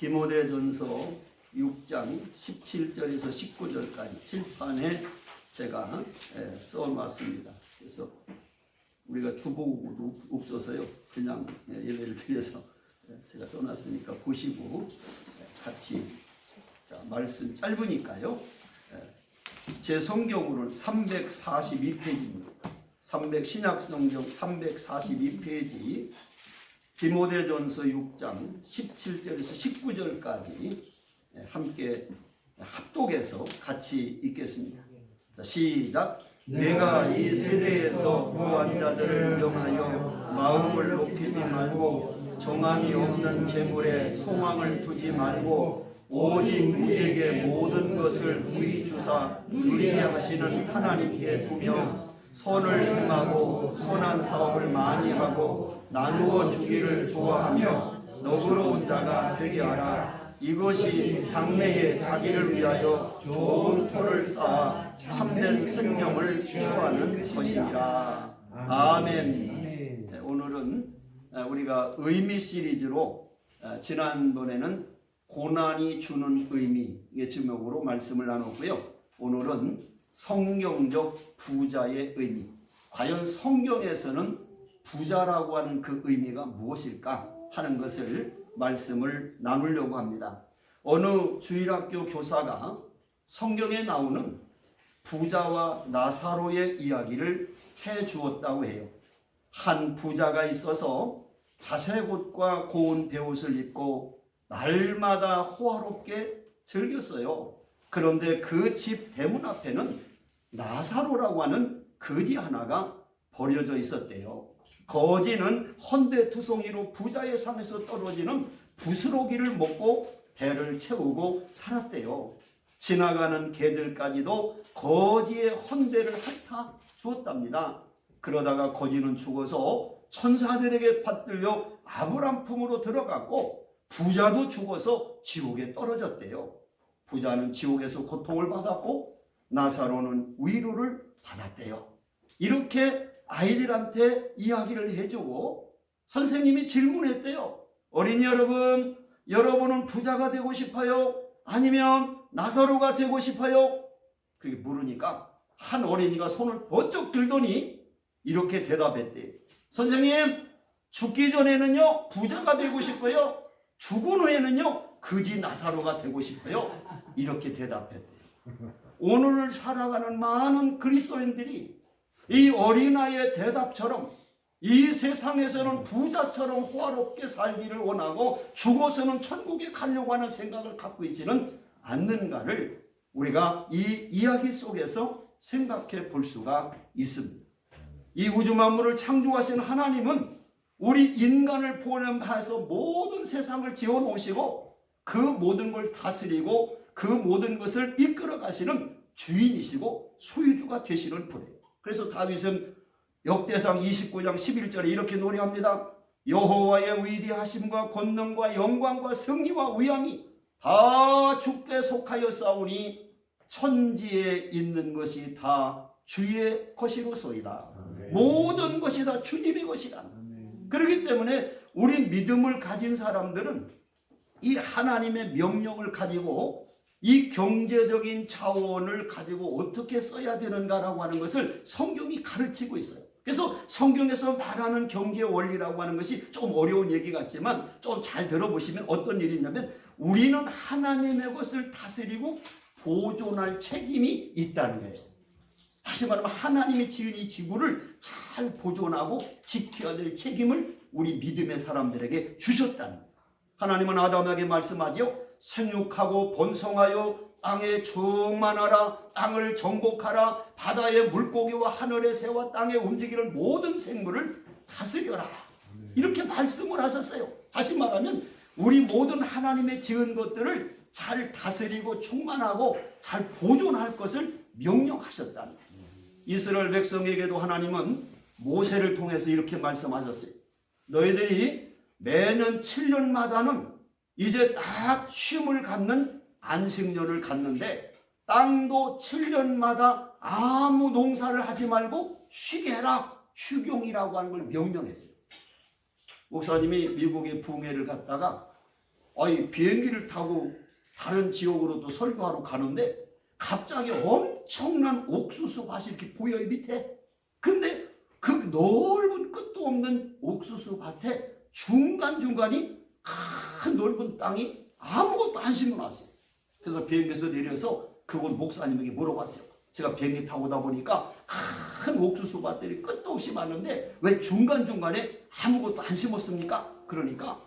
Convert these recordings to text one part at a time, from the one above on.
디모데전서 6장 17절에서 19절까지 칠판에 제가 써놨습니다. 그래서 우리가 주보도 없어서요, 그냥 예배를 드려서 제가 써놨으니까 보시고 같이, 자, 말씀 짧으니까요, 제 성경으로는 342페이지입니다. 신약성경 342페이지 디모데전서 6장 17절에서 19절까지 함께 합독해서 같이 읽겠습니다. 자, 시작. 내가 이 세대에서 무한 자들을 명하여 마음을 높이지 말고 정함이 없는 재물에 소망을 두지 말고 오직 우리에게 모든 것을 구히 주사 누리게 하시는 하나님께 두며 선을 행하고 선한 사업을 많이 하고 나누어 주기를 좋아하며 너그러운 자가 되게 하라. 이것이 장래에 자기를 위하여 좋은 터를 쌓아 참된 생명을 추구하는 것이니라. 아멘. 오늘은 우리가 의미 시리즈로 지난번에는 고난이 주는 의미의 제목으로 말씀을 나눴고요. 오늘은 성경적 부자의 의미. 과연 성경에서는 부자라고 하는 그 의미가 무엇일까 하는 것을 말씀을 나누려고 합니다. 어느 주일학교 교사가 성경에 나오는 부자와 나사로의 이야기를 해 주었다고 해요. 한 부자가 있어서 자색 옷과 고운 베옷을 입고 날마다 호화롭게 즐겼어요. 그런데 그 집 대문 앞에는 나사로라고 하는 거지 하나가 버려져 있었대요. 거지는 헌데투성이로 부자의 삶에서 떨어지는 부스러기를 먹고 배를 채우고 살았대요. 지나가는 개들까지도 거지의 헌데를 핥아 주었답니다. 그러다가 거지는 죽어서 천사들에게 받들려 아브람 품으로 들어갔고 부자도 죽어서 지옥에 떨어졌대요. 부자는 지옥에서 고통을 받았고 나사로는 위로를 받았대요. 이렇게 아이들한테 이야기를 해주고 선생님이 질문했대요. 어린이 여러분, 여러분은 부자가 되고 싶어요? 아니면 나사로가 되고 싶어요? 그렇게 물으니까 한 어린이가 손을 번쩍 들더니 이렇게 대답했대요. 선생님, 죽기 전에는요 부자가 되고 싶어요. 죽은 후에는요 거지 나사로가 되고 싶어요. 이렇게 대답했대요. 오늘을 살아가는 많은 그리스도인들이 이 어린아이의 대답처럼 이 세상에서는 부자처럼 호화롭게 살기를 원하고 죽어서는 천국에 가려고 하는 생각을 갖고 있지는 않는가를 우리가 이 이야기 속에서 생각해 볼 수가 있습니다. 이 우주 만물을 창조하신 하나님은 우리 인간을 포함해서 모든 세상을 지어놓으시고 그 모든 걸 다스리고 그 모든 것을 이끌어 가시는 주인이시고 소유주가 되시는 분이에요. 그래서 다윗은 역대상 29장 11절에 이렇게 노래합니다. 여호와의 위대하심과 권능과 영광과 승리와 위엄이 다 주께 속하여 싸우니 천지에 있는 것이 다 주의 것이로소이다. 모든 것이 다 주님의 것이다. 그렇기 때문에 우리 믿음을 가진 사람들은 이 하나님의 명령을 가지고 이 경제적인 자원을 가지고 어떻게 써야 되는가라고 하는 것을 성경이 가르치고 있어요. 그래서 성경에서 말하는 경제 원리라고 하는 것이 좀 어려운 얘기 같지만 좀 잘 들어보시면 어떤 일이 있냐면 우리는 하나님의 것을 다스리고 보존할 책임이 있다는 거예요. 다시 말하면 하나님이 지은 이 지구를 잘 보존하고 지켜야 될 책임을 우리 믿음의 사람들에게 주셨다는 거예요. 하나님은 아담에게 말씀하지요. 생육하고 번성하여 땅에 충만하라. 땅을 정복하라. 바다의 물고기와 하늘의 새와 땅에 움직이는 모든 생물을 다스려라. 이렇게 말씀을 하셨어요. 다시 말하면 우리 모든 하나님의 지은 것들을 잘 다스리고 충만하고 잘 보존할 것을 명령하셨다는 거예요. 이스라엘 백성에게도 하나님은 모세를 통해서 이렇게 말씀하셨어요. 너희들이 매년 7년마다는 이제 딱 쉼을 갖는 안식년을 갖는데 땅도 7년마다 아무 농사를 하지 말고 쉬게 해라. 휴경이라고 하는 걸 명령했어요. 목사님이 미국에 붕해를 갔다가 비행기를 타고 다른 지역으로도 설교하러 가는데 갑자기 엄청난 옥수수 밭이 이렇게 보여요, 밑에. 근데 그 넓은 끝도 없는 옥수수 밭에 중간중간이 큰 넓은 땅이 아무것도 안 심어놨어요. 그래서 비행기에서 내려서 그곳 목사님에게 물어봤어요. 제가 비행기 타고 오다 보니까 큰 옥수수 밭들이 끝도 없이 많은데 왜 중간중간에 아무것도 안 심었습니까? 그러니까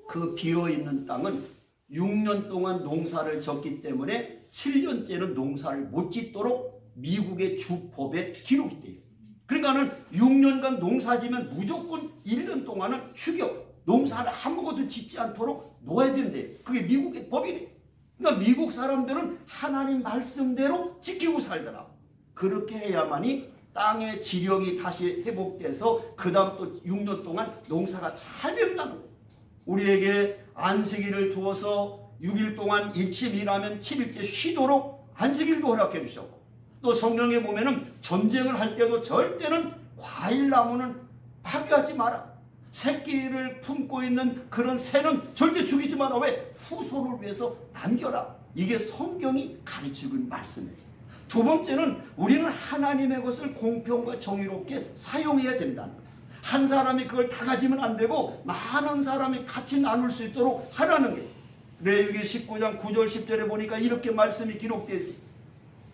그 비어있는 땅은 6년 동안 농사를 졌기 때문에 7년째는 농사를 못 짓도록 미국의 주법에 기록이 돼요. 그러니까는 6년간 농사지면 무조건 1년 동안은 휴교, 농사를 아무것도 짓지 않도록 놓아야 된대. 그게 미국의 법이래. 그러니까 미국 사람들은 하나님 말씀대로 지키고 살더라. 그렇게 해야만이 땅의 지력이 다시 회복돼서 그 다음 또 6년 동안 농사가 잘 된다는 거예요. 우리에게 안식일을 주어서 6일 동안 일침 일하면 7일째 쉬도록 안식일도 허락해 주셨고, 또 성경에 보면은 전쟁을 할 때도 절대는 과일나무는 파괴하지 마라. 새끼를 품고 있는 그런 새는 절대 죽이지 마라. 왜? 후손을 위해서 남겨라. 이게 성경이 가르치고 있는 말씀이에요. 두 번째는 우리는 하나님의 것을 공평과 정의롭게 사용해야 된다는 거예요. 한 사람이 그걸 다 가지면 안 되고 많은 사람이 같이 나눌 수 있도록 하라는 게, 레위기 19장 9절 10절에 보니까 이렇게 말씀이 기록되어 있습니다.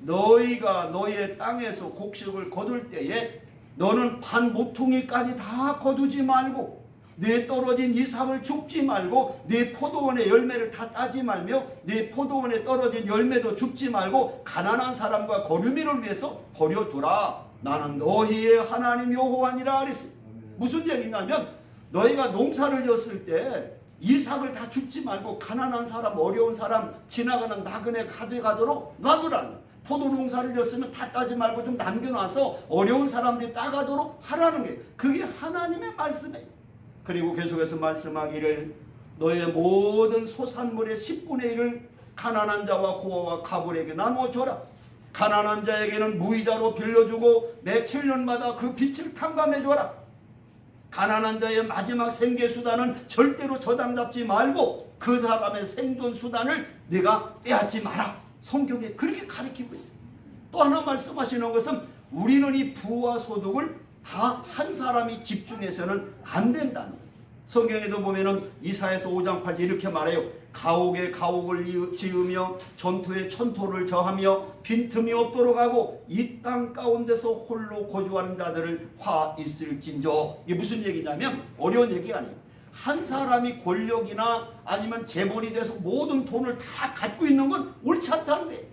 너희가 너희의 땅에서 곡식을 거둘 때에 너는 반 모퉁이까지 다 거두지 말고, 네 떨어진 이삭을 줍지 말고, 네 포도원의 열매를 다 따지 말며, 네 포도원에 떨어진 열매도 줍지 말고 가난한 사람과 거류민을 위해서 버려두라. 나는 너희의 하나님 여호와니라 그랬어요. 무슨 얘기냐면 너희가 농사를 졌을 때 이삭을 다 줍지 말고 가난한 사람, 어려운 사람, 지나가는 나그네 가져가도록 놔두라는. 포도 농사를 졌으면 다 따지 말고 좀 남겨놔서 어려운 사람들이 따가도록 하라는 게, 그게 하나님의 말씀이에요. 그리고 계속해서 말씀하기를 너의 모든 소산물의 10분의 1을 가난한 자와 고아와 가불에게 나누어 줘라. 가난한 자에게는 무이자로 빌려주고 매 7년마다 그 빚을 탕감해 줘라. 가난한 자의 마지막 생계 수단은 절대로 저당 잡지 말고 그 사람의 생존 수단을 네가 떼앗지 마라. 성경에 그렇게 가르치고 있어요. 또 하나 말씀하시는 것은 우리는 이 부와 소득을 다 한 사람이 집중해서는 안 된다는 거예요. 성경에도 보면은 이사야서 5장 8절 이렇게 말해요. 가옥에 가옥을 지으며 전토에 천토를 저하며 빈틈이 없도록 하고 이 땅 가운데서 홀로 거주하는 자들을 화 있을진저. 이게 무슨 얘기냐면 어려운 얘기가 아니에요. 한 사람이 권력이나 아니면 재벌이 돼서 모든 돈을 다 갖고 있는 건 옳지 않다는데,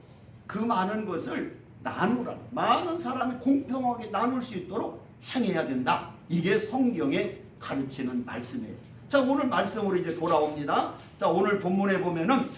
그 많은 것을 나누라. 많은 사람이 공평하게 나눌 수 있도록 행해야 된다. 이게 성경에 가르치는 말씀이에요. 자, 오늘 말씀으로 이제 돌아옵니다. 자, 오늘 본문에 보면은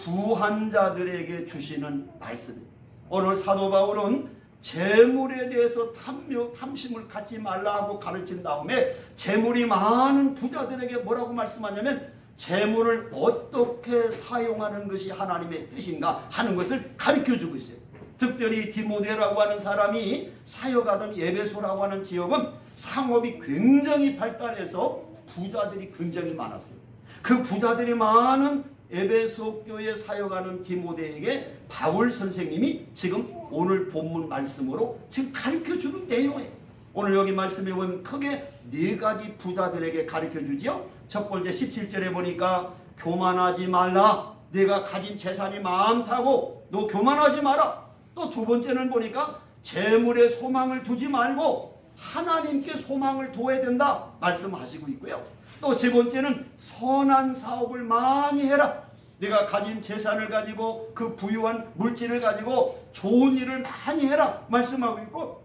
부한 자들에게 주시는 말씀이에요. 오늘 사도 바울은 재물에 대해서 탐심을 갖지 말라 하고 가르친 다음에 재물이 많은 부자들에게 뭐라고 말씀하냐면 재물을 어떻게 사용하는 것이 하나님의 뜻인가 하는 것을 가르쳐주고 있어요. 특별히 디모데라고 하는 사람이 사역하던 에베소라고 하는 지역은 상업이 굉장히 발달해서 부자들이 굉장히 많았어요. 그 부자들이 많은 에베소 교회에 사역하는 디모데에게 바울 선생님이 지금 오늘 본문 말씀으로 지금 가르쳐주는 내용이에요. 오늘 여기 말씀에 보면 크게 네 가지 부자들에게 가르쳐주지요. 첫 번째 17절에 보니까 교만하지 말라. 내가 가진 재산이 많다고 너 교만하지 마라. 또 두 번째는 보니까 재물에 소망을 두지 말고 하나님께 소망을 둬야 된다 말씀하시고 있고요. 또 세 번째는 선한 사업을 많이 해라. 내가 가진 재산을 가지고 그 부유한 물질을 가지고 좋은 일을 많이 해라 말씀하고 있고,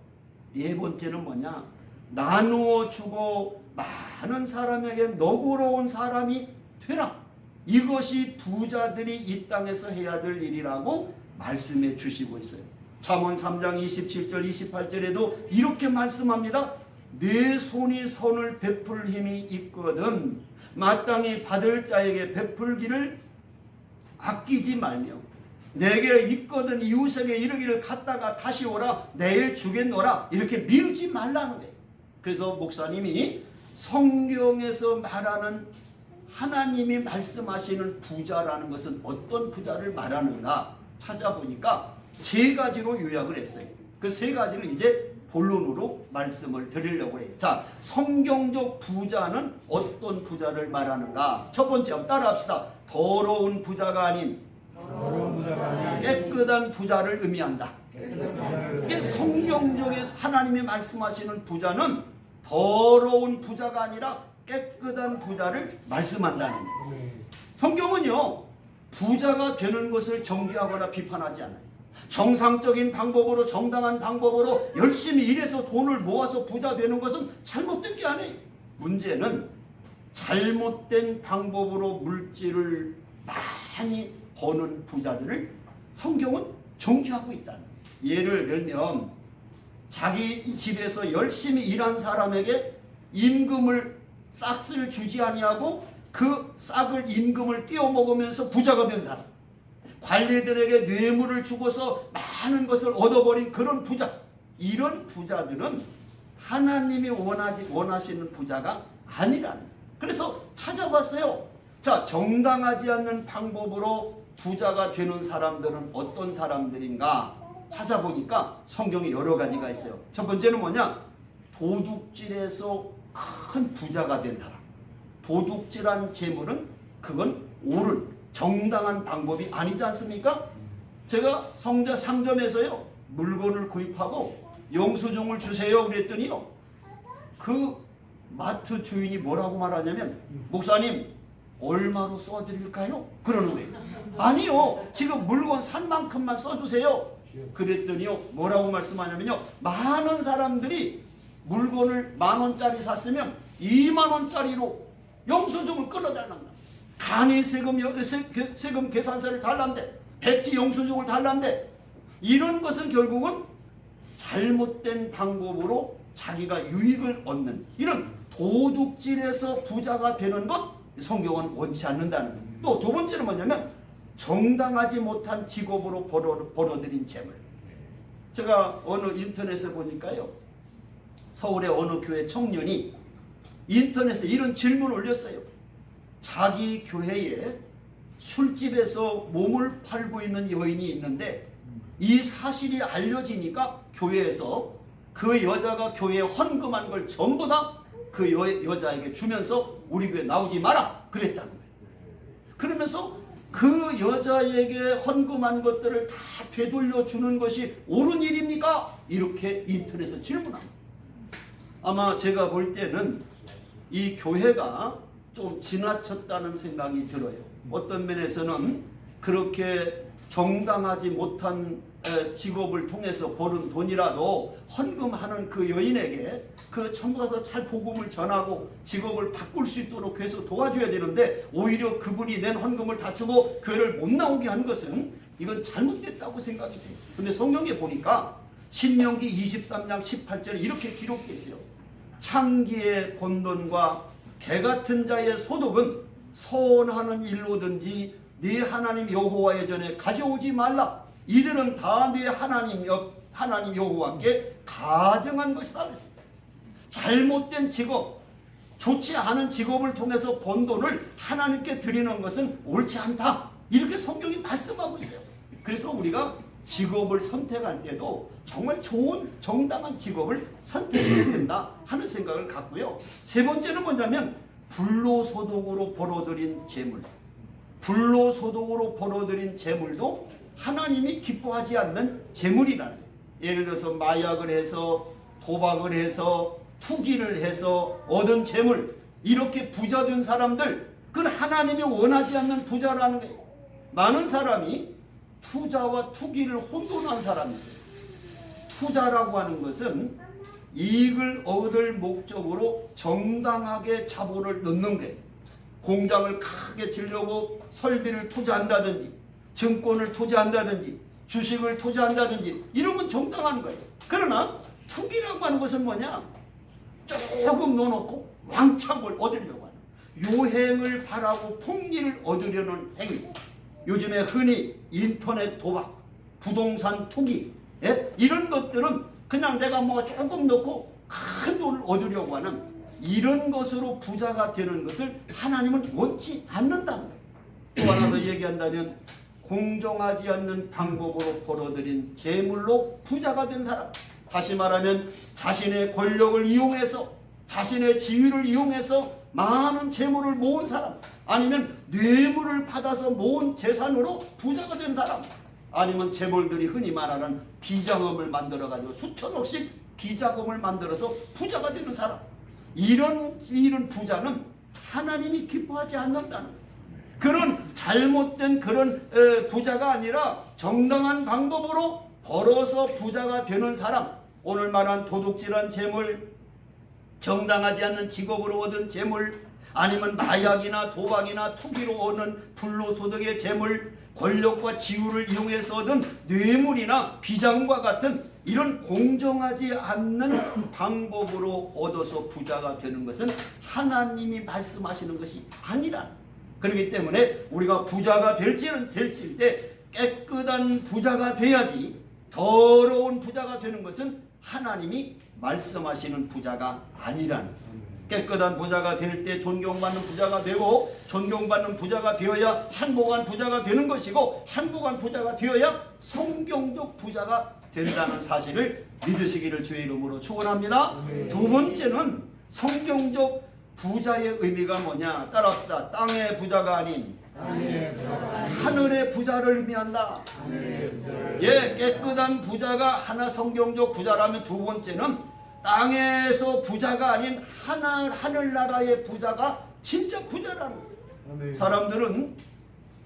네 번째는 뭐냐? 나누어 주고 많은 사람에게 너그러운 사람이 되라. 이것이 부자들이 이 땅에서 해야 될 일이라고 말씀해 주시고 있어요. 잠언 3장 27절 28절에도 이렇게 말씀합니다. 내 손이 선을 베풀 힘이 있거든 마땅히 받을 자에게 베풀기를 아끼지 말며 내게 있거든 이웃에게 이르기를 갔다가 다시 오라 내일 주겠노라 이렇게 미루지 말라는 거예요. 그래서 목사님이 성경에서 말하는 하나님이 말씀하시는 부자라는 것은 어떤 부자를 말하는가 찾아보니까 세 가지로 요약을 했어요. 그 세 가지를 이제 본론으로 말씀을 드리려고 해요. 자, 성경적 부자는 어떤 부자를 말하는가? 첫 번째, 따라합시다. 더러운 부자가 아닌 깨끗한 부자를 의미한다. 이게 성경적에 하나님이 말씀하시는 부자는 더러운 부자가 아니라 깨끗한 부자를 말씀한다는 거예요. 성경은요, 부자가 되는 것을 정죄하거나 비판하지 않아요. 정상적인 방법으로, 정당한 방법으로 열심히 일해서 돈을 모아서 부자 되는 것은 잘못된 게 아니에요. 문제는 잘못된 방법으로 물질을 많이 버는 부자들을 성경은 정죄하고 있다는 거예요. 예를 들면 자기 집에서 열심히 일한 사람에게 임금을 싹을 주지 아니하고 그 싹을 임금을 띄워 먹으면서 부자가 된 사람, 관리들에게 뇌물을 주고서 많은 것을 얻어버린 그런 부자, 이런 부자들은 하나님이 원하시는 부자가 아니라는 거예요. 그래서 찾아봤어요. 자, 정당하지 않는 방법으로 부자가 되는 사람들은 어떤 사람들인가 찾아보니까 성경에 여러 가지가 있어요. 첫 번째는 뭐냐? 도둑질에서 큰 부자가 된 사람. 도둑질한 재물은 그건 옳은 정당한 방법이 아니지 않습니까? 제가 상점에서요 물건을 구입하고 영수증을 주세요 그랬더니요, 그 마트 주인이 뭐라고 말하냐면, 목사님 얼마로 써드릴까요? 그러는 거예요. 아니요, 지금 물건 산 만큼만 써주세요. 그랬더니요 뭐라고 말씀하냐면요, 많은 사람들이 물건을 10,000원짜리 샀으면 20,000원짜리로 영수증을 끊어달란다. 간이 세금 계산서를 달란대, 배지 영수증을 달란대. 이런 것은 결국은 잘못된 방법으로 자기가 유익을 얻는 이런 도둑질에서 부자가 되는 것, 성경은 원치 않는다는 거예요. 또 두 번째는 뭐냐면 정당하지 못한 직업으로 벌어들인 재물. 제가 어느 인터넷에 보니까요, 서울의 어느 교회 청년이 인터넷에 이런 질문을 올렸어요. 자기 교회에 술집에서 몸을 팔고 있는 여인이 있는데 이 사실이 알려지니까 교회에서 그 여자가 교회에 헌금한 걸 전부 다 그 여자에게 주면서 우리 교회 나오지 마라 그랬다는 거예요. 그러면서 그 여자에게 헌금한 것들을 다 되돌려 주는 것이 옳은 일입니까? 이렇게 인터넷에 질문합니다. 아마 제가 볼 때는 이 교회가 좀 지나쳤다는 생각이 들어요. 어떤 면에서는 그렇게 정당하지 못한 직업을 통해서 버는 돈이라도 헌금하는 그 여인에게 그 전부 가서 잘 복음을 전하고 직업을 바꿀 수 있도록 교회에서 도와줘야 되는데, 오히려 그분이 낸 헌금을 다 주고 교회를 못 나오게 한 것은 이건 잘못됐다고 생각이 돼요. 근데 성경에 보니까 신명기 23장 18절에 이렇게 기록되어 있어요. 창기의 본돈과 개같은 자의 소득은 서원하는 일로든지 네 하나님 여호와의 전에 가져오지 말라. 이들은 다 네 하나님 여호와께 가정한 것이다 그랬습니다. 잘못된 직업, 좋지 않은 직업을 통해서 번 돈을 하나님께 드리는 것은 옳지 않다, 이렇게 성경이 말씀하고 있어요. 그래서 우리가 직업을 선택할 때도 정말 좋은 정당한 직업을 선택해야 된다 하는 생각을 갖고요. 세 번째는 뭐냐면 불로소득으로 벌어들인 재물. 불로소득으로 벌어들인 재물도 하나님이 기뻐하지 않는 재물이라는 거예요. 예를 들어서 마약을 해서, 도박을 해서, 투기를 해서 얻은 재물, 이렇게 부자 된 사람들, 그건 하나님이 원하지 않는 부자라는 거예요. 많은 사람이 투자와 투기를 혼돈한 사람이 있어요. 투자라고 하는 것은 이익을 얻을 목적으로 정당하게 자본을 넣는 거예요. 공장을 크게 지려고 설비를 투자한다든지, 증권을 투자한다든지, 주식을 투자한다든지, 이런 건 정당한 거예요. 그러나 투기라고 하는 것은 뭐냐? 조금 넣어놓고 왕창을 얻으려고 하는, 요행을 바라고 폭리를 얻으려는 행위. 요즘에 흔히 인터넷 도박, 부동산 투기, 이런 것들은 그냥 내가 뭐 조금 넣고 큰 돈을 얻으려고 하는 이런 것으로 부자가 되는 것을 하나님은 원치 않는다는 거예요. 또 하나 더 얘기한다면 공정하지 않는 방법으로 벌어들인 재물로 부자가 된 사람, 다시 말하면 자신의 권력을 이용해서 자신의 지위를 이용해서 많은 재물을 모은 사람, 아니면 뇌물을 받아서 모은 재산으로 부자가 된 사람, 아니면 재벌들이 흔히 말하는 비자금을 만들어가지고 수천억씩 비자금을 만들어서 부자가 되는 사람, 이런 부자는 하나님이 기뻐하지 않는다는 거예요. 그런 잘못된 그런 부자가 아니라 정당한 방법으로 벌어서 부자가 되는 사람, 오늘 말한 도둑질한 재물, 정당하지 않는 직업으로 얻은 재물, 아니면 마약이나 도박이나 투기로 얻은 불로소득의 재물, 권력과 지위를 이용해서 얻은 뇌물이나 비자금과 같은 이런 공정하지 않는 방법으로 얻어서 부자가 되는 것은 하나님이 말씀하시는 것이 아니라, 그렇기 때문에 우리가 부자가 될지는 될지인데 깨끗한 부자가 돼야지, 더러운 부자가 되는 것은 하나님이 말씀하시는 부자가 아니라는 거예요. 깨끗한 부자가 될 때 존경받는 부자가 되고, 존경받는 부자가 되어야 행복한 부자가 되는 것이고, 행복한 부자가 되어야 성경적 부자가 된다는 사실을 믿으시기를 주의 이름으로 축원합니다. 두 번째는 성경적 부자의 의미가 뭐냐? 따라합시다. 땅의 부자가 아닌 하늘의 부자를 의미한다. 예, 깨끗한 부자가 하나 성경적 부자라면, 두 번째는 땅에서 부자가 아닌 하늘나라의 부자가 진짜 부자라는 거예요. 사람들은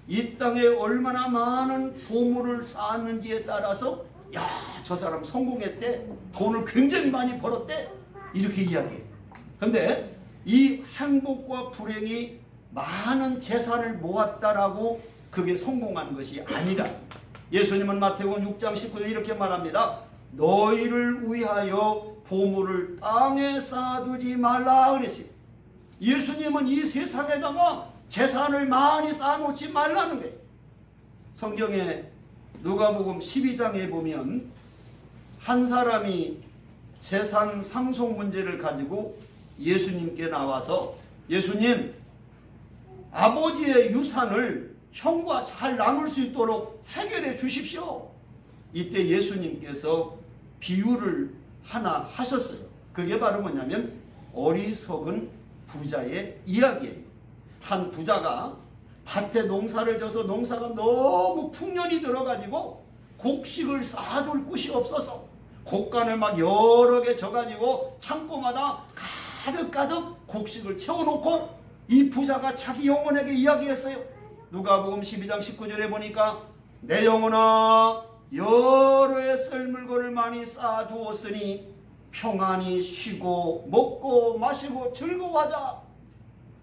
이 땅에 얼마나 많은 보물을 쌓았는지에 따라서 야, 저 사람 성공했대, 돈을 굉장히 많이 벌었대, 이렇게 이야기해요. 근데 이 행복과 불행이 많은 재산을 모았다라고 그게 성공한 것이 아니라, 예수님은 마태복음 6장 19절 이렇게 말합니다. 너희를 위하여 보물을 땅에 쌓아두지 말라 그랬어요. 예수님은 이 세상에다가 재산을 많이 쌓아놓지 말라는 거예요. 성경에 누가복음 12장에 보면 한 사람이 재산 상속 문제를 가지고 예수님께 나와서, 예수님, 아버지의 유산을 형과 잘 나눌 수 있도록 해결해 주십시오. 이때 예수님께서 비유를 하나 하셨어요. 그게 바로 뭐냐면 어리석은 부자의 이야기예요. 한 부자가 밭에 농사를 져서 농사가 너무 풍년이 들어가지고 곡식을 쌓아둘 곳이 없어서 곡간을 막 여러 개 져가지고 창고마다 가득가득 곡식을 채워놓고 이 부자가 자기 영혼에게 이야기했어요. 누가복음 12장 19절에 보니까 내 영혼아, 여러 해 쓸 물건을 많이 쌓아두었으니 평안히 쉬고 먹고 마시고 즐거워하자.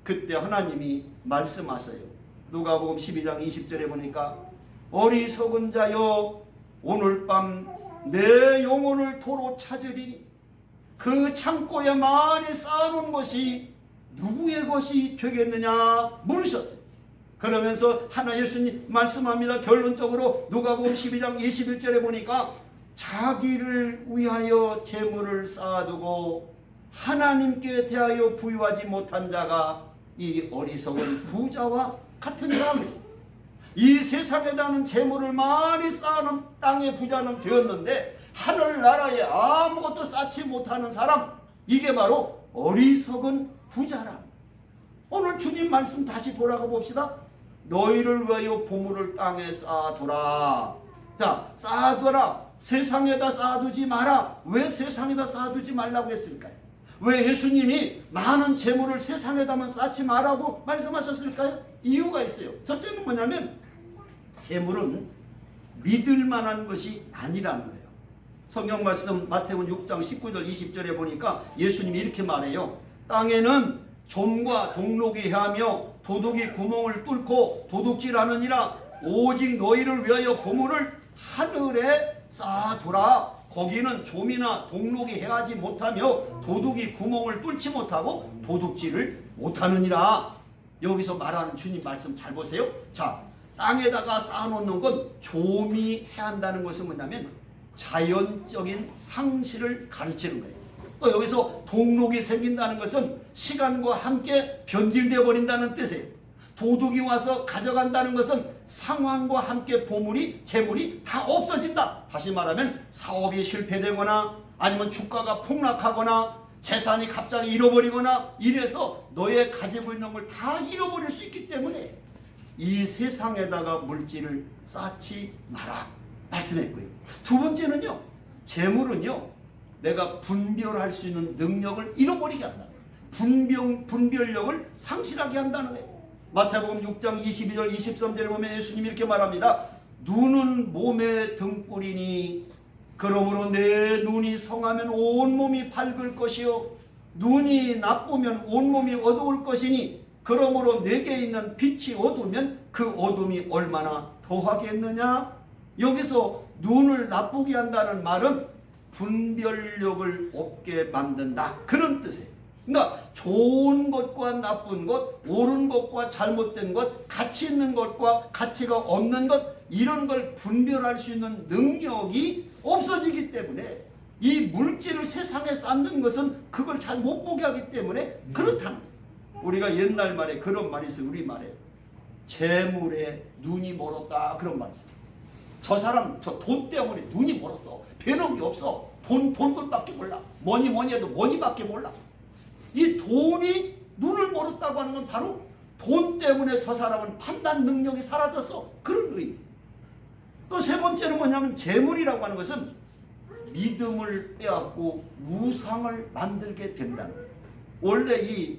그때 하나님이 말씀하세요. 누가복음 12장 20절에 보니까 어리석은 자여, 오늘 밤 내 영혼을 도로 찾으리니 그 창고에 많이 쌓아놓은 것이 누구의 것이 되겠느냐 물으셨어요. 그러면서 하나 예수님 말씀합니다. 결론적으로 누가복음 12장 21절에 보니까 자기를 위하여 재물을 쌓아두고 하나님께 대하여 부유하지 못한 자가 이 어리석은 부자와 같으니라 그랬습니다. 이 세상에 나는 재물을 많이 쌓아놓은 땅의 부자는 되었는데 하늘나라에 아무것도 쌓지 못하는 사람, 이게 바로 어리석은 부자라. 오늘 주님 말씀 다시 돌아가 봅시다. 너희를 위하여 보물을 땅에 쌓아두라. 자, 쌓아두라. 세상에다 쌓아두지 마라. 왜 세상에다 쌓아두지 말라고 했을까요? 왜 예수님이 많은 재물을 세상에다만 쌓지 마라고 말씀하셨을까요? 이유가 있어요. 첫째는 뭐냐면 재물은 믿을 만한 것이 아니라는 거예요. 성경 말씀 마태복음 6장 19절 20절에 보니까 예수님이 이렇게 말해요. 땅에는 좀과 동록이 해하며 도둑이 구멍을 뚫고 도둑질하느니라. 오직 너희를 위하여 보물을 하늘에 쌓아두라. 거기는 좀이나 동록이 해하지 못하며 도둑이 구멍을 뚫지 못하고 도둑질을 못하느니라. 여기서 말하는 주님 말씀 잘 보세요. 자, 땅에다가 쌓아놓는 건 좀이 해야 한다는 것은 뭐냐면 자연적인 상실을 가르치는 거예요. 또 여기서 동록이 생긴다는 것은 시간과 함께 변질되어 버린다는 뜻이에요. 도둑이 와서 가져간다는 것은 상황과 함께 보물이, 재물이 다 없어진다. 다시 말하면 사업이 실패되거나 아니면 주가가 폭락하거나 재산이 갑자기 잃어버리거나 이래서 너의 가지고 있는 걸 다 잃어버릴 수 있기 때문에 이 세상에다가 물질을 쌓지 마라 말씀했고요. 두 번째는요, 재물은요, 내가 분별할 수 있는 능력을 잃어버리게 한다. 분별력을 상실하게 한다는 거예요. 마태복음 6장 22절 23절에 보면 예수님이 이렇게 말합니다. 눈은 몸의 등불이니 그러므로 내 눈이 성하면 온몸이 밝을 것이요 눈이 나쁘면 온몸이 어두울 것이니 그러므로 내게 있는 빛이 어두우면 그 어둠이 얼마나 더하겠느냐. 여기서 눈을 나쁘게 한다는 말은 분별력을 없게 만든다, 그런 뜻이에요. 그러니까 좋은 것과 나쁜 것, 옳은 것과 잘못된 것, 가치 있는 것과 가치가 없는 것, 이런 걸 분별할 수 있는 능력이 없어지기 때문에 이 물질을 세상에 쌓는 것은 그걸 잘 못 보게 하기 때문에 그렇다는 거예요. 우리가 옛날 말에 그런 말이 있어요. 우리 말에 재물에 눈이 멀었다, 그런 말이 있어요. 저 사람 저 돈 때문에 눈이 멀었어. 배는 게 없어. 돈밖에 몰라. 뭐니 해도 뭐니밖에 몰라. 이 돈이 눈을 멀었다고 하는 건 바로 돈 때문에 저 사람은 판단 능력이 사라졌어, 그런 의미. 또 세 번째는 뭐냐면 재물이라고 하는 것은 믿음을 빼앗고 우상을 만들게 된다는 거예요. 원래 이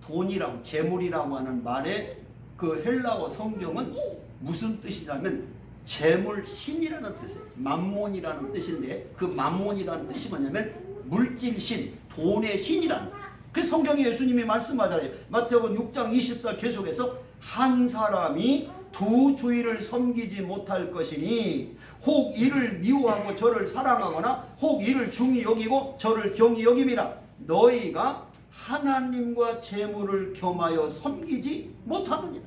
돈이라고 재물이라고 하는 말의 그 헬라어 성경은 무슨 뜻이냐면 재물 신이라는 뜻이에요. 맘몬이라는 뜻인데 그 맘몬이라는 뜻이 뭐냐면 물질신, 돈의 신이라는 거예요. 그 성경에 예수님이 말씀하잖아요. 마태복음 6장 20절 계속해서 한 사람이 두 주인을 섬기지 못할 것이니 혹 이를 미워하고 저를 사랑하거나 혹 이를 중히 여기고 저를 경히 여김이라. 너희가 하나님과 재물을 겸하여 섬기지 못하느니라.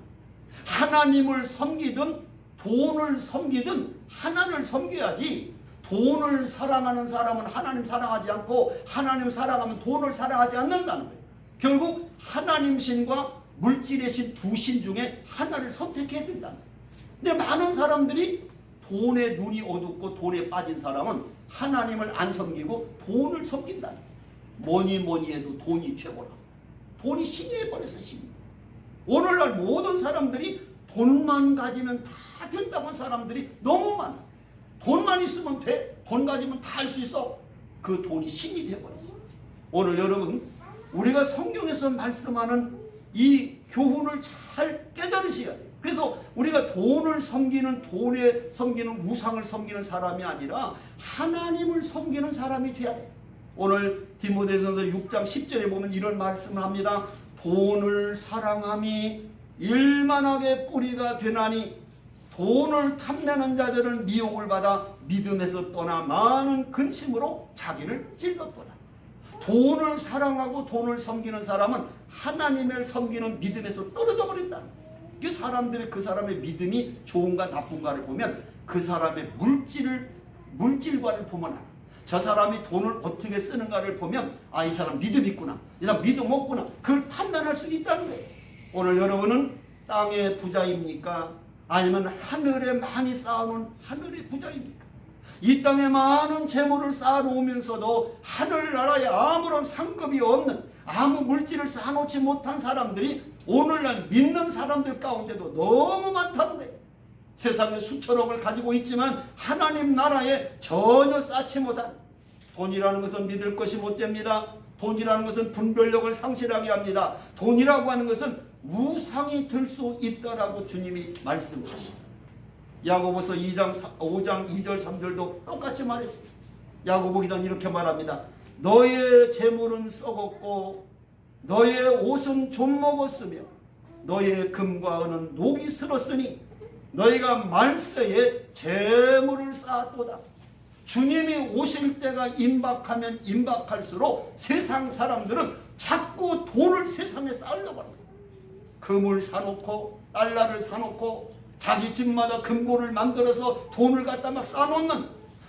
하나님을 섬기든 돈을 섬기든 하나님을 섬겨야지. 돈을 사랑하는 사람은 하나님 사랑하지 않고 하나님 사랑하면 돈을 사랑하지 않는다는 거예요. 결국 하나님 신과 물질의 신, 두 신 중에 하나를 선택해야 된다는 거예요. 근데 많은 사람들이 돈에 눈이 어둡고 돈에 빠진 사람은 하나님을 안 섬기고 돈을 섬긴다는 거예요. 뭐니 해도 돈이 최고라. 돈이 신이 해버렸어, 신이. 오늘날 모든 사람들이 돈만 가지면 다 된다고 한 사람들이 너무 많아. 돈만 있으면 돼. 돈 가지면 다 할 수 있어. 그 돈이 신이 되어버렸어. 오늘 여러분, 우리가 성경에서 말씀하는 이 교훈을 잘 깨달으셔야 돼요. 그래서 우리가 돈을 섬기는, 돈에 섬기는, 우상을 섬기는 사람이 아니라 하나님을 섬기는 사람이 돼야 돼요. 오늘 디모데전서 6장 10절에 보면 이런 말씀을 합니다. 돈을 사랑함이 일만하게 뿌리가 되나니 돈을 탐내는 자들은 미혹을 받아 믿음에서 떠나 많은 근심으로 자기를 찔렀도다. 돈을 사랑하고 돈을 섬기는 사람은 하나님을 섬기는 믿음에서 떨어져 버린다. 그 사람들의 그 사람의 믿음이 좋은가 나쁜가를 보면 그 사람의 물질과를 보면 알아. 저 사람이 돈을 어떻게 쓰는가를 보면 이 사람 믿음 있구나, 이 사람 믿음 없구나, 그걸 판단할 수 있다는 거예요. 오늘 여러분은 땅의 부자입니까? 아니면 하늘에 많이 쌓아놓은 하늘의 부자입니까? 이 땅에 많은 재물을 쌓아놓으면서도 하늘나라에 아무런 상급이 없는, 아무 물질을 쌓아놓지 못한 사람들이 오늘날 믿는 사람들 가운데도 너무 많다는 거예요. 세상에 수천억을 가지고 있지만 하나님 나라에 전혀 쌓지 못한, 돈이라는 것은 믿을 것이 못 됩니다. 돈이라는 것은 분별력을 상실하게 합니다. 돈이라고 하는 것은 우상이 될 수 있다라고 주님이 말씀하십니다. 야고보서 5장 2절 3절도 똑같이 말했습니다. 야고보 기자는 이렇게 말합니다. 너의 재물은 썩었고 너의 옷은 좀 먹었으며 너의 금과 은은 녹이 슬었으니 너희가 말세에 재물을 쌓았도다. 주님이 오실 때가 임박하면 임박할수록 세상 사람들은 자꾸 돈을 세상에 쌓으려고 합니다. 금을 사놓고 달러를 사놓고 자기 집마다 금고를 만들어서 돈을 갖다 막 쌓아놓는,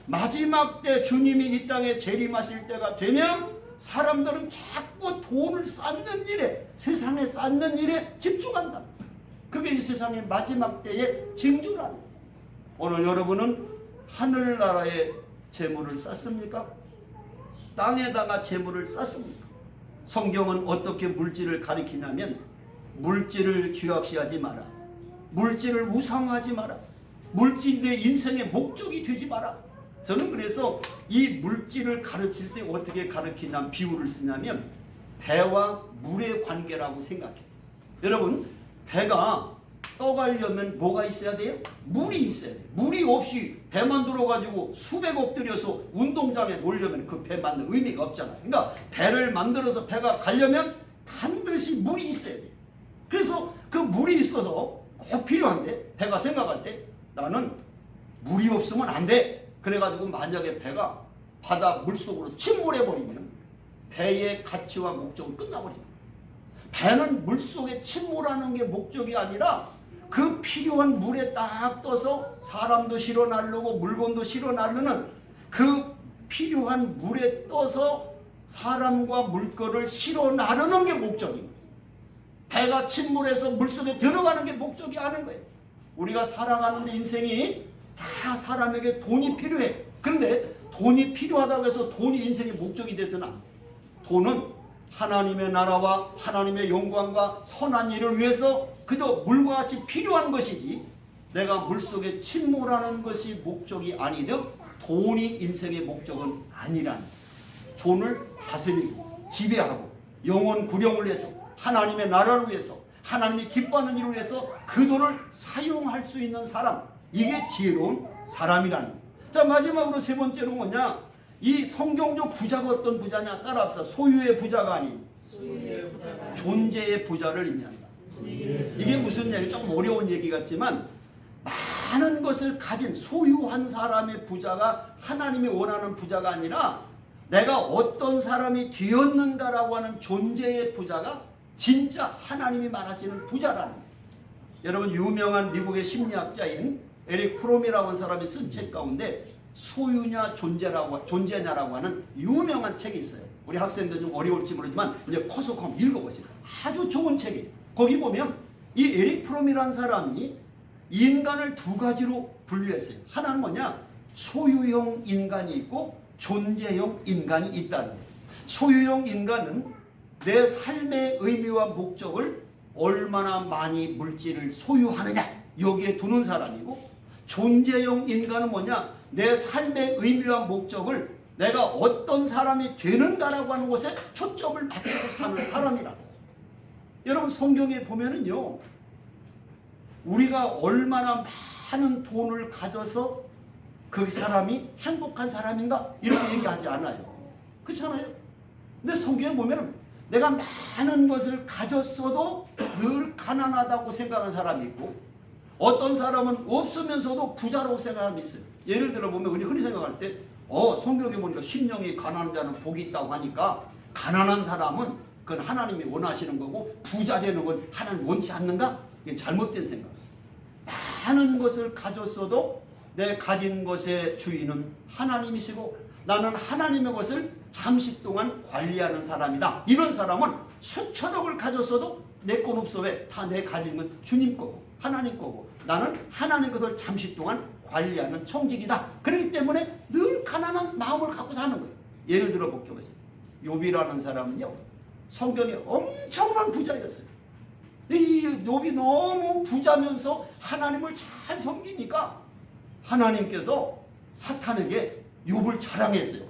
마지막 때 주님이 이 땅에 재림하실 때가 되면 사람들은 자꾸 돈을 쌓는 일에, 세상에 쌓는 일에 집중한다. 그게 이 세상의 마지막 때의 징조라는 거예요. 오늘 여러분은 하늘나라에 재물을 쌓습니까? 땅에다가 재물을 쌓습니까? 성경은 어떻게 물질을 가리키냐면 물질을 귀학시하지 마라. 물질을 우상화하지 마라. 물질이 내 인생의 목적이 되지 마라. 저는 그래서 이 물질을 가르칠 때 어떻게 가르치냐면 비유를 쓰냐면 배와 물의 관계라고 생각해요. 여러분, 배가 떠가려면 뭐가 있어야 돼요? 물이 있어야 돼요. 물이 없이 배만 들어가지고 수백억 들여서 운동장에 놓으려면 그 배 만든 의미가 없잖아요. 그러니까 배를 만들어서 배가 가려면 반드시 물이 있어야 돼요. 그래서 그 물이 있어서 꼭 필요한데 배가 생각할 때 나는 물이 없으면 안 돼. 그래가지고 만약에 배가 바다 물속으로 침몰해버리면 배의 가치와 목적은 끝나버립니다. 배는 물속에 침몰하는 게 목적이 아니라 그 필요한 물에 딱 떠서 사람도 실어 나르고 물건도 실어 나르는 그 필요한 물에 떠서 사람과 물건을 실어 나르는 게 목적입니다. 배가 침몰해서 물속에 들어가는 게 목적이 아닌 거예요. 우리가 살아가는 인생이 다 사람에게 돈이 필요해. 그런데 돈이 필요하다고 해서 돈이 인생의 목적이 되서는 안 돼. 돈은 하나님의 나라와 하나님의 영광과 선한 일을 위해서 그저 물과 같이 필요한 것이지 내가 물속에 침몰하는 것이 목적이 아니듯 돈이 인생의 목적은 아니라는 거예요. 돈을 다스리고 지배하고 영원 구령을 위해서 하나님의 나라를 위해서 하나님이 기뻐하는 일을 위해서 그 돈을 사용할 수 있는 사람, 이게 지혜로운 사람이라는 거예요. 자, 마지막으로 세 번째로 뭐냐? 이 성경적 부자가 어떤 부자냐? 따라합시다. 소유의 부자가 아닌 존재의 부자를 의미한다. 이게 무슨 얘기? 조금 어려운 얘기 같지만 많은 것을 가진 소유한 사람의 부자가 하나님이 원하는 부자가 아니라 내가 어떤 사람이 되었는가라고 하는 존재의 부자가 진짜 하나님이 말하시는 부자라는 거예요. 여러분, 유명한 미국의 심리학자인 에릭 프롬이라고 하는 사람이 쓴 책 가운데 소유냐 존재냐라고 하는 유명한 책이 있어요. 우리 학생들 좀 어려울지 모르지만 이제 커서 한번 읽어보세요. 아주 좋은 책이에요. 거기 보면 이 에릭 프롬이라는 사람이 인간을 두 가지로 분류했어요. 하나는 뭐냐? 소유형 인간이 있고 존재형 인간이 있다는 거예요. 소유형 인간은 내 삶의 의미와 목적을 얼마나 많이 물질을 소유하느냐 여기에 두는 사람이고, 존재형 인간은 뭐냐? 내 삶의 의미와 목적을 내가 어떤 사람이 되는가라고 하는 것에 초점을 맞추고 사는 사람이라고. 여러분, 성경에 보면은요, 우리가 얼마나 많은 돈을 가져서 그 사람이 행복한 사람인가 이렇게 얘기하지 않아요. 그렇잖아요. 근데 성경에 보면은 내가 많은 것을 가졌어도 늘 가난하다고 생각하는 사람이 있고, 어떤 사람은 없으면서도 부자라고 생각하는 사람이 있어요. 예를 들어 보면 우리 흔히 생각할 때 성경에 보니까 심령이 가난한 자는 복이 있다고 하니까 가난한 사람은 그건 하나님이 원하시는 거고 부자 되는 건 하나님 원치 않는가? 이게 잘못된 생각. 많은 것을 가졌어도 내 가진 것의 주인은 하나님이시고 나는 하나님의 것을 잠시 동안 관리하는 사람이다. 이런 사람은 수천억을 가졌어도 내 건 없어. 왜? 다 내 가진 건 주님 거고 하나님 거고 나는 하나님 것을 잠시 동안 관리하는 청직이다. 그렇기 때문에 늘 가난한 마음을 갖고 사는 거예요. 예를 들어 보세요. 욥이라는 사람은요, 성경에 엄청난 부자였어요. 이 욥이 너무 부자면서 하나님을 잘 섬기니까 하나님께서 사탄에게 욥을 자랑했어요.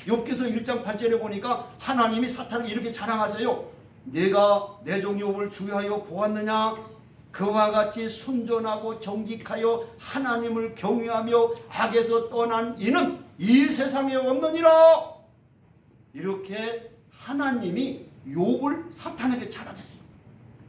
욥기서 1장 8절에 보니까 하나님이 사탄에게 이렇게 자랑하세요. 내가 내 종 욥을 주의하여 보았느냐? 그와 같이 순전하고 정직하여 하나님을 경외하며 악에서 떠난 이는 이 세상에 없느니라. 이렇게 하나님이 욥을 사탄에게 자랑했어요.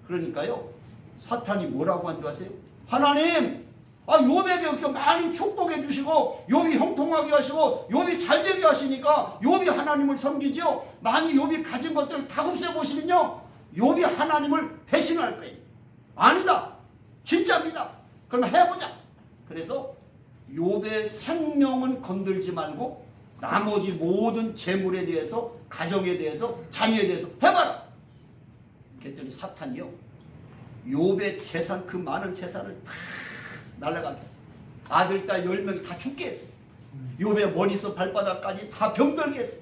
그러니까요, 사탄이 뭐라고 한 줄 아세요? 하나님, 욥에게 이렇게 많이 축복해 주시고 욥이 형통하게 하시고 욥이 잘되게 하시니까 욥이 하나님을 섬기지요. 많이 욥이 가진 것들을 다 없애보시면요, 욥이 하나님을 배신할 거예요. 아니다, 진짜입니다. 그럼 해보자. 그래서 욥의 생명은 건들지 말고 나머지 모든 재물에 대해서, 가정에 대해서, 자녀에 대해서 해봐라. 그랬더니 사탄이요, 욥의 재산, 그 많은 재산을 다 날아가게 했어. 아들, 딸 10명이 다 죽게 했어. 욥의 머리서 발바닥까지 다 병들게 했어.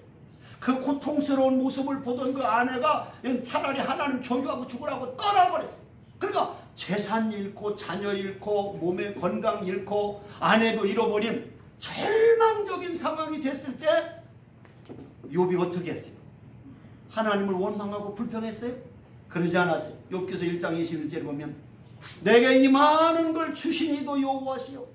그 고통스러운 모습을 보던 그 아내가 차라리 하나님 저주하고 죽으라고 떠나버렸어. 그러니까 재산 잃고 자녀 잃고 몸의 건강 잃고 아내도 잃어버린 절망적인 상황이 됐을 때 욥이 어떻게 했어요? 하나님을 원망하고 불평했어요? 그러지 않았어요. 욥기서 1장 21절에 보면 내게 이 많은 걸 주신 이도 여호와시요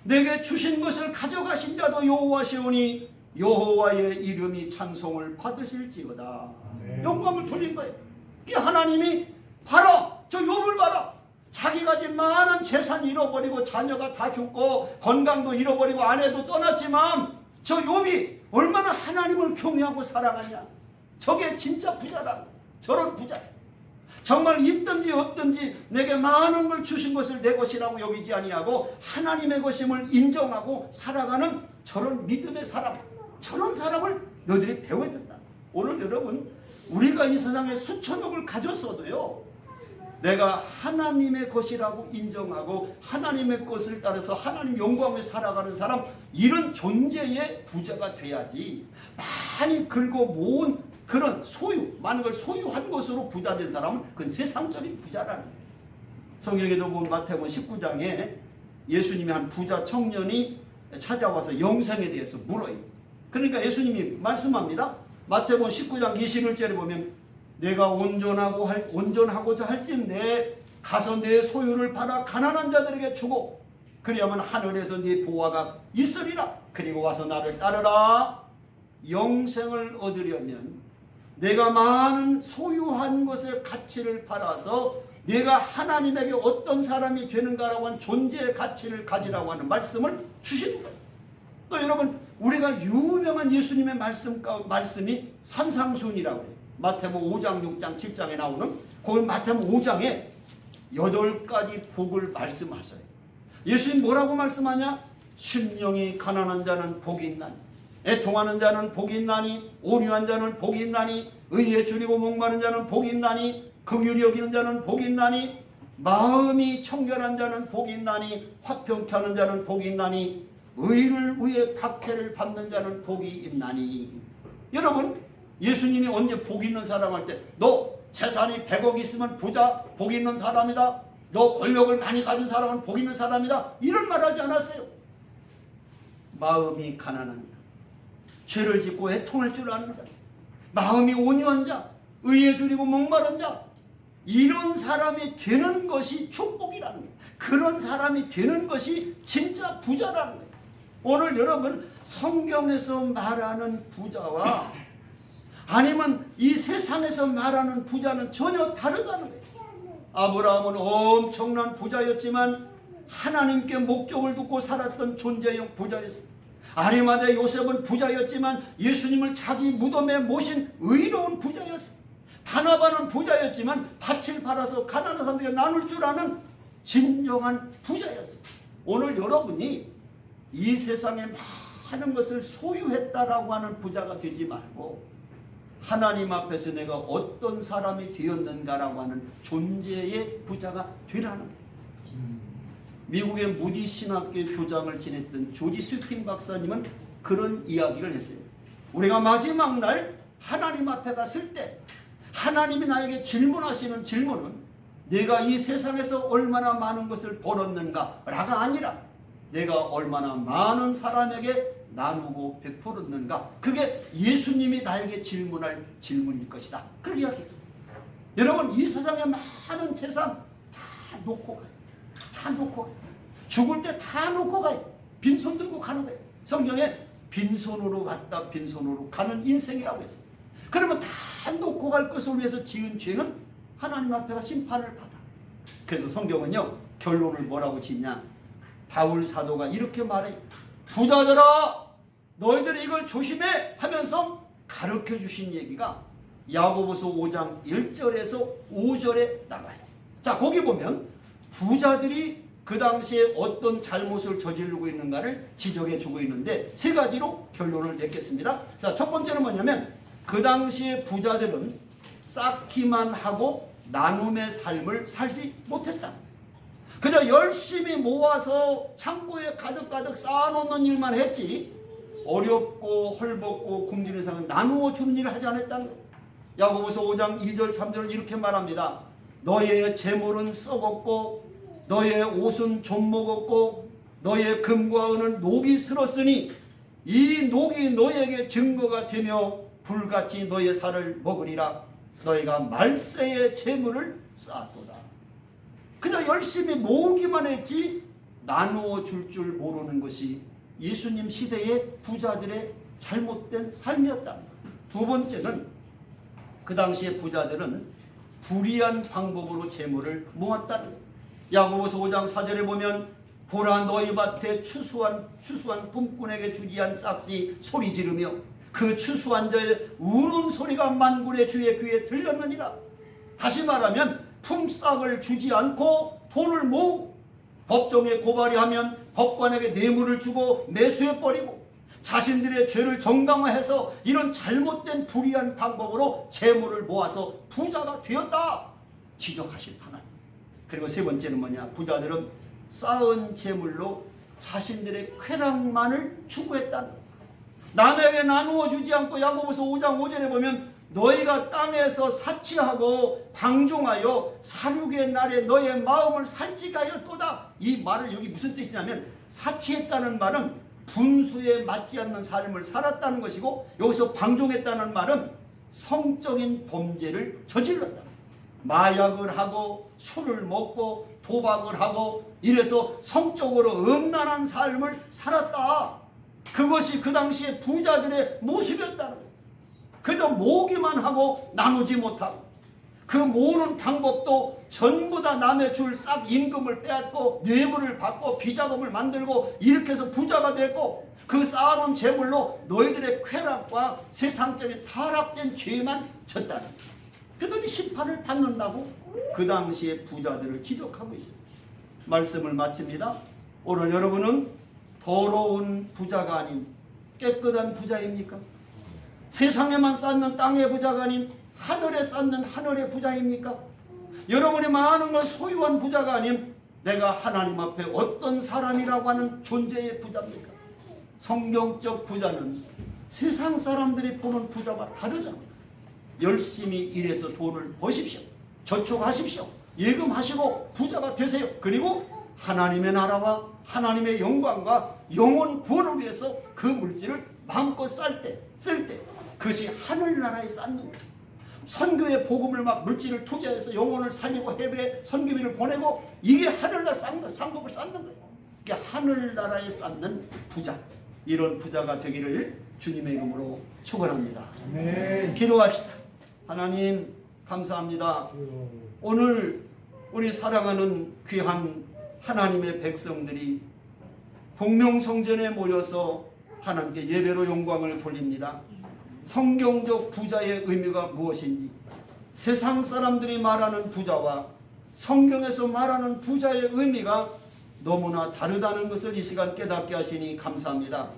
내게 주신 것을 가져가신 자도 여호와시오니 여호와의 이름이 찬송을 받으실지어다. 영광을 돌린 거예요. 하나님이 봐라, 저 욥을 봐라. 자기가 가진 많은 재산 잃어버리고 자녀가 다 죽고 건강도 잃어버리고 아내도 떠났지만 저 욥이 얼마나 하나님을 경외하고 살아가냐. 저게 진짜 부자다. 저런 부자. 정말 있든지 없든지 내게 많은 걸 주신 것을 내 것이라고 여기지 아니하고 하나님의 것임을 인정하고 살아가는 저런 믿음의 사람, 저런 사람을 너희들이 배워야 된다. 오늘 여러분, 우리가 이 세상에 수천억을 가졌어도요, 내가 하나님의 것이라고 인정하고 하나님의 것을 따라서 하나님 영광을 살아가는 사람, 이런 존재의 부자가 돼야지. 많이 긁어 모은 그런 소유, 많은 걸 소유한 것으로 부자된 사람은 그건 세상적인 부자라는 거예요. 성경에도 보면 마태복음 19장에 예수님이 한 부자 청년이 찾아와서 영생에 대해서 물어요. 그러니까 예수님이 말씀합니다. 마태복음 19장 21절에 보면 내가 온전하고자 할진대 가서 내 소유를 팔아 가난한 자들에게 주고 그리하면 하늘에서 네 보화가 있으리라. 그리고 와서 나를 따르라. 영생을 얻으려면 내가 많은 소유한 것의 가치를 팔아서 내가 하나님에게 어떤 사람이 되는가라고 하는 존재의 가치를 가지라고 하는 말씀을 주시는 거예요. 또 여러분, 우리가 유명한 예수님의 말씀이 산상수훈이라고 해요. 마태복음 5장, 6장, 7장에 나오는 그 마태복음 5장에 8가지 복을 말씀하셔요. 예수님 뭐라고 말씀하냐? 심령이 가난한 자는 복이 있나니, 애통하는 자는 복이 있나니, 온유한 자는 복이 있나니, 의에 줄이고 목마른 자는 복이 있나니, 긍휼히 여기는 자는 복이 있나니, 마음이 청결한 자는 복이 있나니, 화평케 하는 자는 복이 있나니, 의를 위해 박해를 받는 자는 복이 있나니. 여러분, 예수님이 언제 복 있는 사람 할 때 너 재산이 100억 있으면 부자, 복 있는 사람이다. 너 권력을 많이 가진 사람은 복 있는 사람이다. 이런 말 하지 않았어요. 마음이 가난한 자, 죄를 짓고 애통할 줄 아는 자, 마음이 온유한 자, 의에 줄이고 목마른 자, 이런 사람이 되는 것이 축복이라는 거예요. 그런 사람이 되는 것이 진짜 부자라는 거예요. 오늘 여러분, 성경에서 말하는 부자와 아니면 이 세상에서 말하는 부자는 전혀 다르다는 거예요. 아브라함은 엄청난 부자였지만 하나님께 목적을 두고 살았던 존재형 부자였습니다. 아리마대 요셉은 부자였지만 예수님을 자기 무덤에 모신 의로운 부자였습니다. 바나바는 부자였지만 밭을 팔아서 가난한 사람들에게 나눌 줄 아는 진정한 부자였습니다. 오늘 여러분이 이 세상에 많은 것을 소유했다라고 하는 부자가 되지 말고 하나님 앞에서 내가 어떤 사람이 되었는가라고 하는 존재의 부자가 되라는 거예요. 미국의 무디 신학교 교장을 지냈던 조지 스팅 박사님은 그런 이야기를 했어요. 우리가 마지막 날 하나님 앞에 갔을 때 하나님이 나에게 질문하시는 질문은 내가 이 세상에서 얼마나 많은 것을 벌었는가라가 아니라 내가 얼마나 많은 사람에게 나누고 베풀었는가, 그게 예수님이 나에게 질문할 질문일 것이다. 그런 이야기했어요. 여러분, 이 세상에 많은 재산 다 놓고 가요. 다 놓고 가요. 죽을 때 다 놓고 가요. 빈손 들고 가는 거예요. 성경에 빈손으로 왔다 빈손으로 가는 인생이라고 했어요. 그러면 다 놓고 갈 것을 위해서 지은 죄는 하나님 앞에서 심판을 받아. 그래서 성경은요, 결론을 뭐라고 짓냐? 바울 사도가 이렇게 말해요. 부자들아, 너희들이 이걸 조심해 하면서 가르쳐 주신 얘기가 야고보서 5장 1절에서 5절에 나와요. 자, 거기 보면 부자들이 그 당시에 어떤 잘못을 저지르고 있는가를 지적해 주고 있는데 세 가지로 결론을 맺겠습니다. 자, 첫 번째는 뭐냐면 그 당시에 부자들은 쌓기만 하고 나눔의 삶을 살지 못했다. 그저 열심히 모아서 창고에 가득가득 쌓아놓는 일만 했지 어렵고 헐벗고 굶주린 사람은 나누어 주는 일을 하지 않았다는 거예요. 야고보서 5장 2절 3절 이렇게 말합니다. 너의 재물은 썩었고 너의 옷은 좀 먹었고 너의 금과 은은 녹이 슬었으니 이 녹이 너에게 증거가 되며 불같이 너의 살을 먹으리라. 너희가 말세의 재물을 쌓았도다. 그저 열심히 모으기만 했지 나누어 줄 줄 모르는 것이 예수님 시대의 부자들의 잘못된 삶이었다. 두 번째는 그 당시의 부자들은 불의한 방법으로 재물을 모았다는 거예요. 야고보서 5장 4절에 보면 보라 너희 밭에 추수한 품꾼에게 주지 않은 싹시 소리 지르며 그 추수한 자의 우는 소리가 만군의 주의 귀에 들렸느니라. 다시 말하면 품삯을 주지 않고 돈을 모으고 법정에 고발이 하면 법관에게 뇌물을 주고 매수해버리고 자신들의 죄를 정당화해서 이런 잘못된 불의한 방법으로 재물을 모아서 부자가 되었다 지적하신 하나님. 그리고 세 번째는 뭐냐, 부자들은 쌓은 재물로 자신들의 쾌락만을 추구했다는 거예요. 남에게 나누어 주지 않고 야고보서 5장 5절에 보면 너희가 땅에서 사치하고 방종하여 사륙의 날에 너의 마음을 살찌가였도다. 이 말을 여기 무슨 뜻이냐면 사치했다는 말은 분수에 맞지 않는 삶을 살았다는 것이고 여기서 방종했다는 말은 성적인 범죄를 저질렀다. 마약을 하고 술을 먹고 도박을 하고 이래서 성적으로 음란한 삶을 살았다. 그것이 그 당시에 부자들의 모습이었다는 거예요. 그저 모으기만 하고 나누지 못하고 그 모으는 방법도 전부 다 남의 줄 싹 임금을 빼앗고 뇌물을 받고 비자금을 만들고 이렇게 해서 부자가 됐고 그 쌓아놓은 재물로 너희들의 쾌락과 세상적인 타락된 죄만 졌다는 거예요. 그들이 심판을 받는다고 그 당시에 부자들을 지적하고 있습니다. 말씀을 마칩니다. 오늘 여러분은 더러운 부자가 아닌 깨끗한 부자입니까? 세상에만 쌓는 땅의 부자가 아닌 하늘에 쌓는 하늘의 부자입니까? 여러분이 많은 걸 소유한 부자가 아닌 내가 하나님 앞에 어떤 사람이라고 하는 존재의 부자입니까? 성경적 부자는 세상 사람들이 보는 부자와 다르잖아요. 열심히 일해서 돈을 버십시오. 저축하십시오. 예금하시고 부자가 되세요. 그리고 하나님의 나라와 하나님의 영광과 영혼 구원을 위해서 그 물질을 마음껏 쓸 때 그것이 하늘나라에 쌓는 거예요. 선교의 복음을 막 물질을 투자해서 영혼을 살리고 해외에 선교비를 보내고 이게 하늘나라 상급을 쌓는 거예요. 이게 하늘나라에 쌓는 부자. 이런 부자가 되기를 주님의 이름으로 축원합니다. 기도합시다. 하나님 감사합니다. 오늘 우리 사랑하는 귀한 하나님의 백성들이 공명성전에 모여서 하나님께 예배로 영광을 돌립니다. 성경적 부자의 의미가 무엇인지 세상 사람들이 말하는 부자와 성경에서 말하는 부자의 의미가 너무나 다르다는 것을 이 시간 깨닫게 하시니 감사합니다.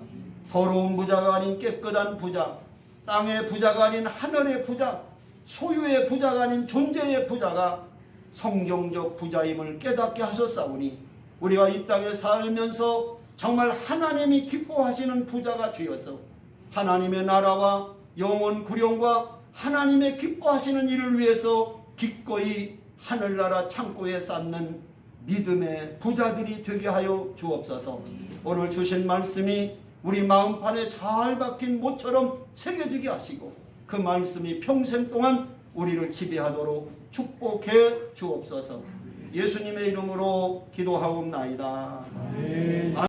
더러운 부자가 아닌 깨끗한 부자, 땅의 부자가 아닌 하늘의 부자, 소유의 부자가 아닌 존재의 부자가 성경적 부자임을 깨닫게 하셨사오니 우리가 이 땅에 살면서 정말 하나님이 기뻐하시는 부자가 되어서 하나님의 나라와 영원 구령과 하나님의 기뻐하시는 일을 위해서 기꺼이 하늘나라 창고에 쌓는 믿음의 부자들이 되게 하여 주옵소서. 오늘 주신 말씀이 우리 마음판에 잘 박힌 못처럼 새겨지게 하시고 그 말씀이 평생 동안 우리를 지배하도록 축복해 주옵소서. 예수님의 이름으로 기도하옵나이다.